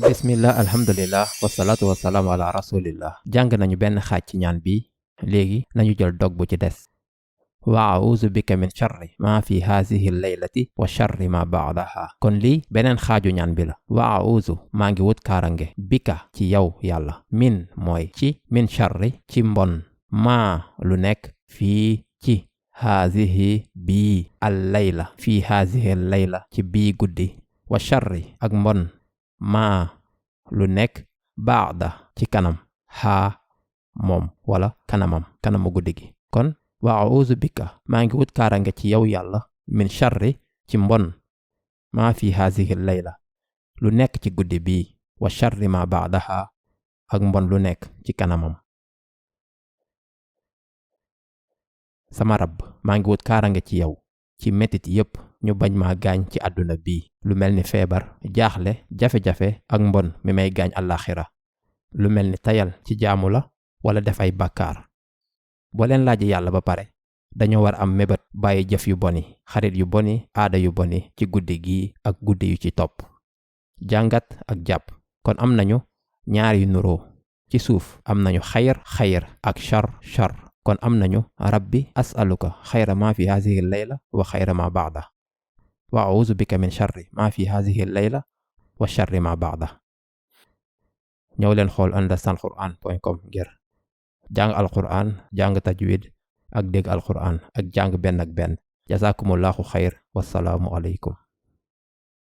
bismillah alhamdulillah wasalaatu wasalaamu ala rasulillah. jàng nañu benn xaaj ci ñaan bi, léegi nañu jël dog bu ci des. wa auzu bika min charri ma fi hazihi laylati wa charri ma baadaha. kon lii beneen xaaju ñaan bi la. wa auzu maa ngi wut kaarange, bika ci yow yàlla, min mooy ci, min charri ci mbon, maa lu nekk, fii ci, hazihi bii, al layla fii hazihi layla ci bii guddi, wa charri ak mbon, maa lu nekk, baada ci kanam, haa moom wala kanamu guddi gi. kon wa auzu bika maa ngi wut kaarange ci yow yàlla, min charri ci mbon, maa fi hazihi layla lu nekk ci guddi bii, wa charri ma baadaha ak mbon lu nekk ci kanamam. sama rab maa ngi wut kaarange ci yow ci metit yépp ñu bañ maa gaañ ci àdduna bii, lu mel ni feebar, jaaxle, jafe-jafe ak mbon mi may gaañ àllaaxira, lu mel ni tayal ci jaamu la wala def ay bàkkaar. boo leen laaj yàlla ba pare dañoo war am mébét bàyyi jëf yu boni, xarit yu boni, aada yu boni ci guddi gii ak guddi yu ci topp. jàngat ak jàpp. kon am nañu ñaar yu nuroo. ci suuf am nañu xayr ak char. kon am nañu rabbi as'aluka xayra ma fi hazihi layla wa xayra ma baada, wa auzu bika min charri ma fi hazihi layla wa charri ma baada. ñëw leen xool understandquran.com ngir jàng alquran, jàng tajwid ak dégg alquran ak jàng benn ak benn. jazakumullahu xayr, wassalaamu aleykum.